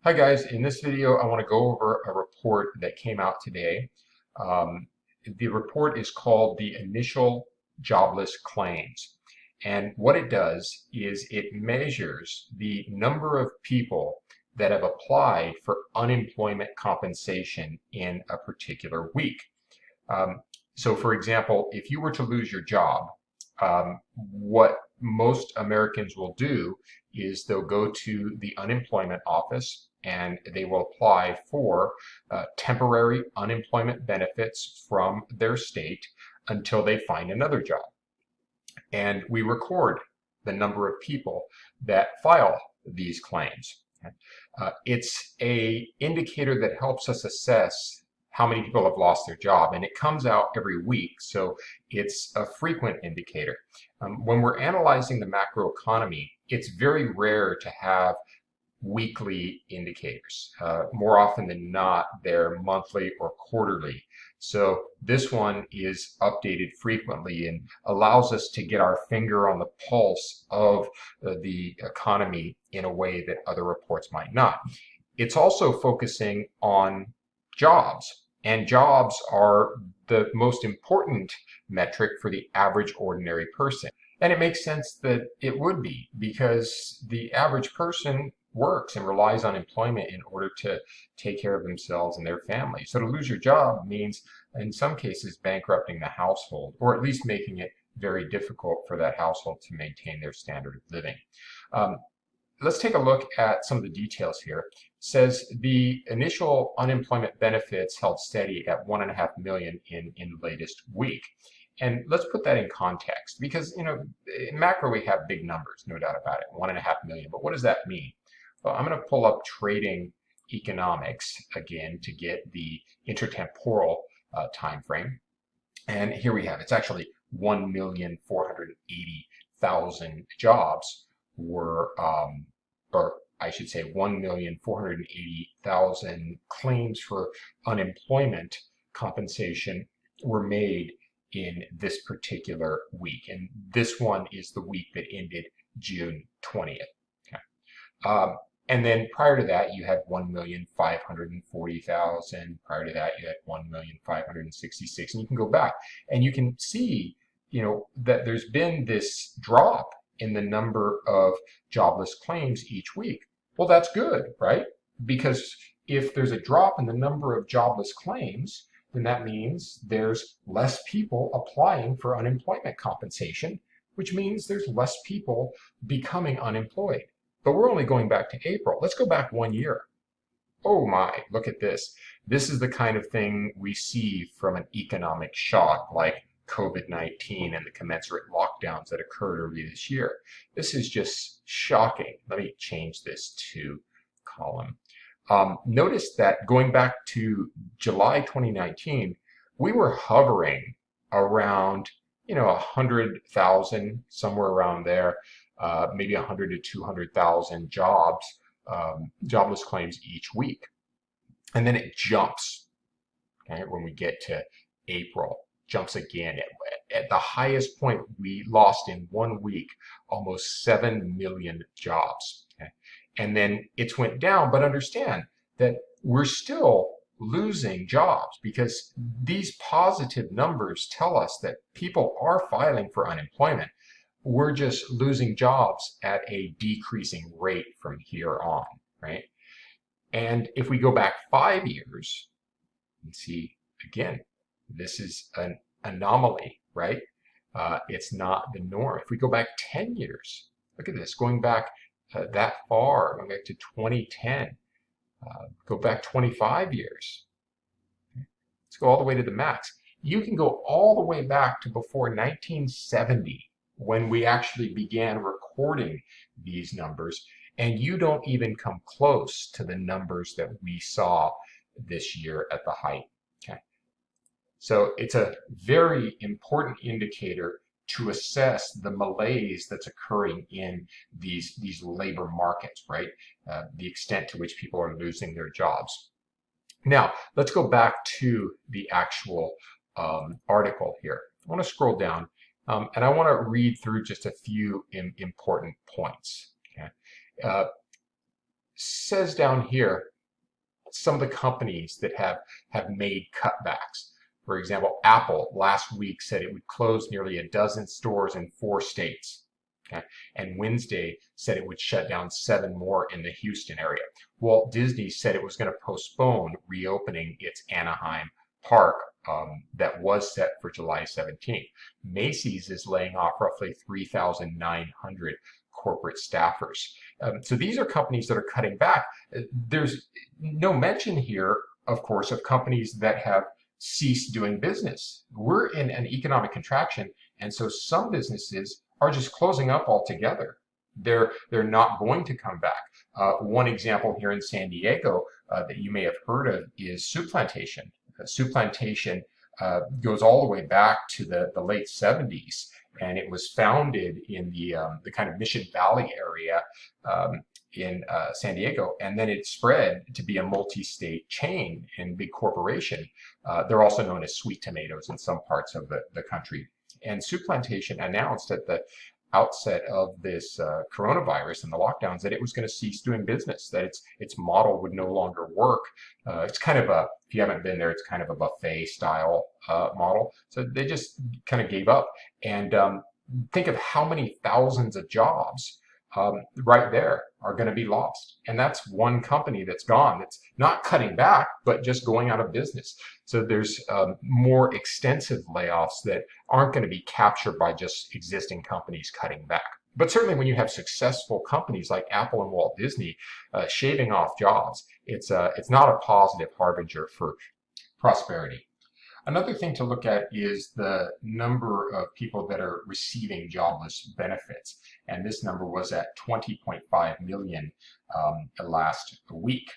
Hi guys, in this video I want to go over a report that came out today. Um, the report is called the Initial Jobless Claims. And what it does is it measures the number of people that have applied for unemployment compensation in a particular week. Um, so for example, if you were to lose your job, what most Americans will do is they'll go to the unemployment office and they will apply for temporary unemployment benefits from their state until they find another job. And we record the number of people that file these claims. It's a indicator that helps us assess how many people have lost their job, and it comes out every week, so it's a frequent indicator. When we're analyzing the macroeconomy, it's very rare to have weekly indicators. More often than not, they're monthly or quarterly. So this one is updated frequently and allows us to get our finger on the pulse of the economy in a way that other reports might not. It's also focusing on jobs, and jobs are the most important metric for the average ordinary person. And it makes sense that it would be, because the average person works and relies on employment in order to take care of themselves and their family. So to lose your job means, in some cases, bankrupting the household, or at least making it very difficult for that household to maintain their standard of living. Let's take a look at some of the details here. It says the initial unemployment benefits held steady at 1.5 million in the latest week. And let's put that in context, because in macro we have big numbers, no doubt about it, 1.5 million. But what does that mean? Well, I'm going to pull up trading economics again to get the intertemporal time frame. And here we have, it's actually 1,480,000 jobs were, or I should say 1,480,000 claims for unemployment compensation were made in this particular week. And this one is the week that ended June 20th. Okay. And then prior to that, you had 1,540,000. Prior to that, you had 1,566,000. And you can go back and you can see, that there's been this drop in the number of jobless claims each week. Well, that's good, right? Because if there's a drop in the number of jobless claims, then that means there's less people applying for unemployment compensation, which means there's less people becoming unemployed. But we're only going back to April. Let's go back 1 year. Oh my, look at this. This is the kind of thing we see from an economic shock like COVID-19 and the commensurate lockdowns that occurred early this year. This is just shocking. Let me change this to column. Notice that going back to July 2019, we were hovering around, 100,000, somewhere around there. Maybe 100 to 200,000 jobless claims each week. And then it jumps, okay, when we get to April, jumps again. At the highest point, we lost in 1 week almost 7 million jobs. Okay? And then it's went down, but understand that we're still losing jobs, because these positive numbers tell us that people are filing for unemployment. We're just losing jobs at a decreasing rate from here on, right? And if we go back 5 years, and see, again, this is an anomaly, right? It's not the norm. If we go back 10 years, look at this, going back that far, going back to 2010, go back 25 years. Let's go all the way to the max. You can go all the way back to before 1970, when we actually began recording these numbers, and you don't even come close to the numbers that we saw this year at the height. Okay. So it's a very important indicator to assess the malaise that's occurring in these labor markets, right? The extent to which people are losing their jobs. Now, let's go back to the actual article here. I want to scroll down. And I want to read through just a few important points. Okay? says down here some of the companies that have made cutbacks. For example, Apple last week said it would close nearly a dozen stores in 4 states. Okay. And Wednesday said it would shut down 7 more in the Houston area. Walt Disney said it was going to postpone reopening its Anaheim park that was set for July 17th. Macy's is laying off roughly 3,900 corporate staffers. So these are companies that are cutting back. There's no mention here, of course, of companies that have ceased doing business. We're in an economic contraction, and so some businesses are just closing up altogether. They're not going to come back. One example here in San Diego that you may have heard of is Soup Plantation. Soup Plantation goes all the way back to the late 70s, and it was founded in the kind of Mission Valley area in San Diego, and then it spread to be a multi-state chain and big corporation. They're also known as Sweet Tomatoes in some parts of the country. And Soup Plantation announced at the outset of this coronavirus and the lockdowns that it was going to cease doing business, that its model would no longer work. It's kind of a, if you haven't been there, it's kind of a buffet style model. So they just kind of gave up. And think of how many thousands of jobs right there are going to be lost. And that's one company that's gone. It's not cutting back, but just going out of business. So there's more extensive layoffs that aren't going to be captured by just existing companies cutting back. But certainly when you have successful companies like Apple and Walt Disney shaving off jobs, it's not a positive harbinger for prosperity. Another thing to look at is the number of people that are receiving jobless benefits. And this number was at 20.5 million last week.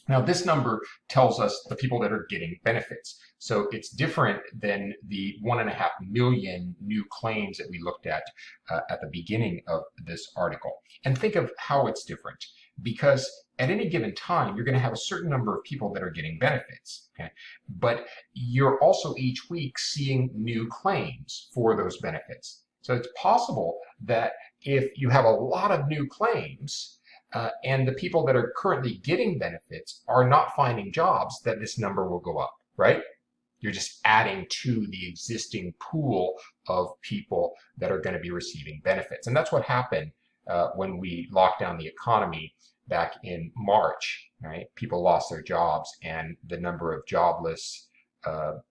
Now, this number tells us the people that are getting benefits. So it's different than the 1.5 million new claims that we looked at the beginning of this article. And think of how it's different, because at any given time, you're going to have a certain number of people that are getting benefits. Okay? But you're also each week seeing new claims for those benefits. So it's possible that if you have a lot of new claims, and the people that are currently getting benefits are not finding jobs, that this number will go up, right? You're just adding to the existing pool of people that are going to be receiving benefits. And that's what happened when we locked down the economy back in March, right? People lost their jobs and the number of jobless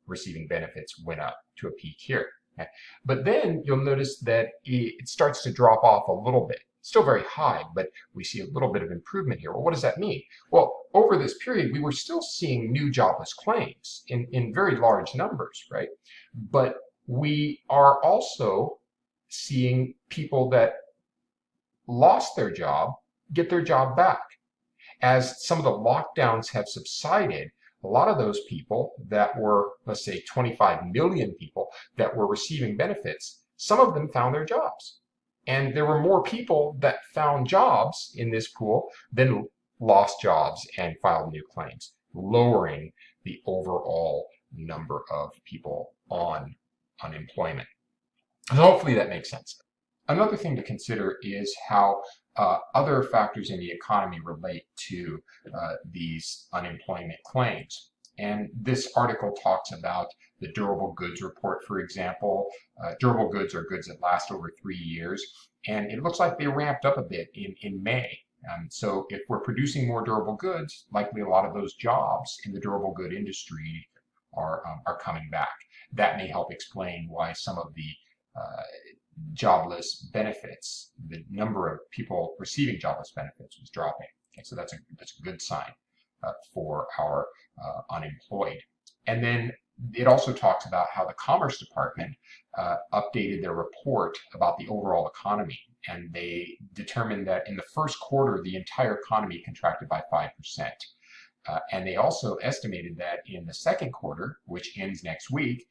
receiving benefits went up to a peak here. Okay? But then you'll notice that it starts to drop off a little bit. Still very high, but we see a little bit of improvement here. Well, what does that mean? Well, over this period, we were still seeing new jobless claims in very large numbers, right? But we are also seeing people that lost their job get their job back. As some of the lockdowns have subsided, a lot of those people that were, let's say, 25 million people that were receiving benefits, some of them found their jobs. And there were more people that found jobs in this pool than lost jobs and filed new claims, lowering the overall number of people on unemployment. So hopefully that makes sense. Another thing to consider is how other factors in the economy relate to these unemployment claims. And this article talks about the durable goods report, for example. Durable goods are goods that last over 3 years. And it looks like they ramped up a bit in May. So if we're producing more durable goods, likely a lot of those jobs in the durable good industry are coming back. That may help explain why some of the jobless benefits, the number of people receiving jobless benefits was dropping. Okay, so that's a good sign for our unemployed. And then it also talks about how the Commerce Department updated their report about the overall economy. And they determined that in the first quarter, the entire economy contracted by 5%. And they also estimated that in the second quarter, which ends next week,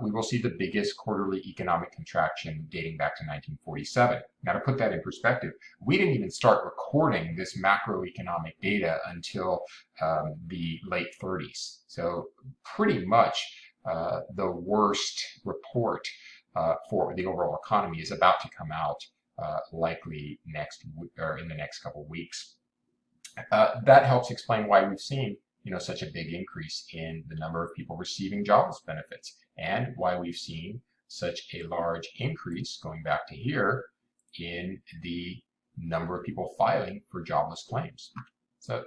we will see the biggest quarterly economic contraction dating back to 1947. Now, to put that in perspective, we didn't even start recording this macroeconomic data until the late 30s. So pretty much the worst report for the overall economy is about to come out likely next or in the next couple of weeks. That helps explain why we've seen, such a big increase in the number of people receiving jobless benefits, and why we've seen such a large increase, going back to here, in the number of people filing for jobless claims. So,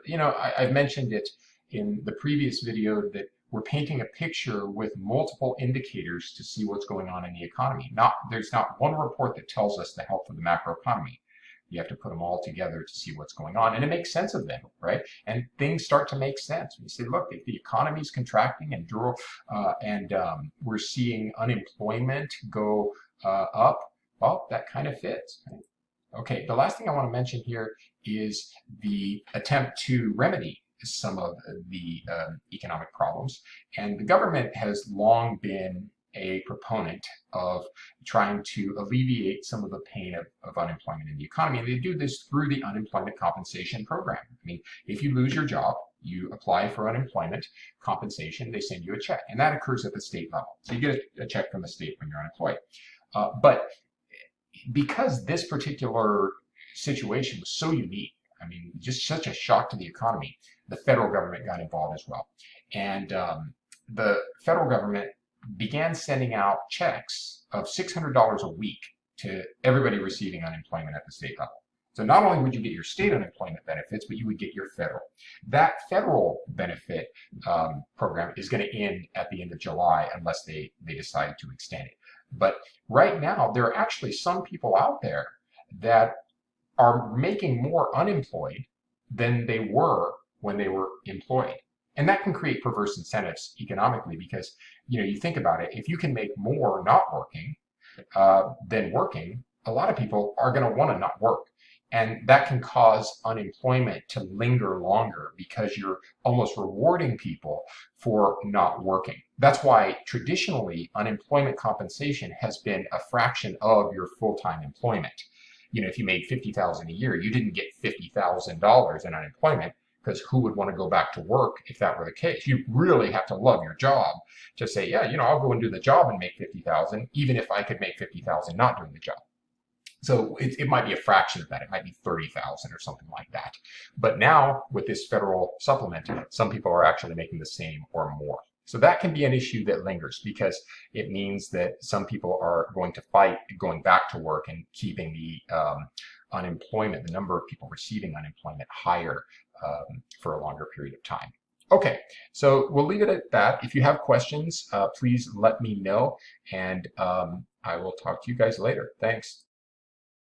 I've mentioned it in the previous video that we're painting a picture with multiple indicators to see what's going on in the economy. There's not one report that tells us the health of the macroeconomy. You have to put them all together to see what's going on, and it makes sense of them, right? And things start to make sense. You say, look, if the economy is contracting and we're seeing unemployment go up, well, that kind of fits. Right? Okay, the last thing I want to mention here is the attempt to remedy some of the economic problems. And the government has long been a proponent of trying to alleviate some of the pain of unemployment in the economy. And they do this through the unemployment compensation program. I mean, if you lose your job, you apply for unemployment compensation, they send you a check. And that occurs at the state level. So you get a check from the state when you're unemployed. But because this particular situation was so unique, I mean, just such a shock to the economy, the federal government got involved as well. And the federal government began sending out checks of $600 a week to everybody receiving unemployment at the state level. So not only would you get your state unemployment benefits, but you would get your federal. That federal benefit program is going to end at the end of July unless they decide to extend it. But right now, there are actually some people out there that are making more unemployed than they were when they were employed. And that can create perverse incentives economically because, you think about it, if you can make more not working than working, a lot of people are going to want to not work. And that can cause unemployment to linger longer because you're almost rewarding people for not working. That's why traditionally unemployment compensation has been a fraction of your full-time employment. If you made $50,000 a year, you didn't get $50,000 in unemployment because who would want to go back to work if that were the case? You really have to love your job to say, yeah, I'll go and do the job and make $50,000, even if I could make $50,000 not doing the job. So it might be a fraction of that. It might be 30,000 or something like that. But now with this federal supplement, some people are actually making the same or more. So that can be an issue that lingers because it means that some people are going to fight going back to work and keeping the unemployment, the number of people receiving unemployment higher for a longer period of time. Okay, so we'll leave it at that. If you have questions, please let me know, and I will talk to you guys later. Thanks.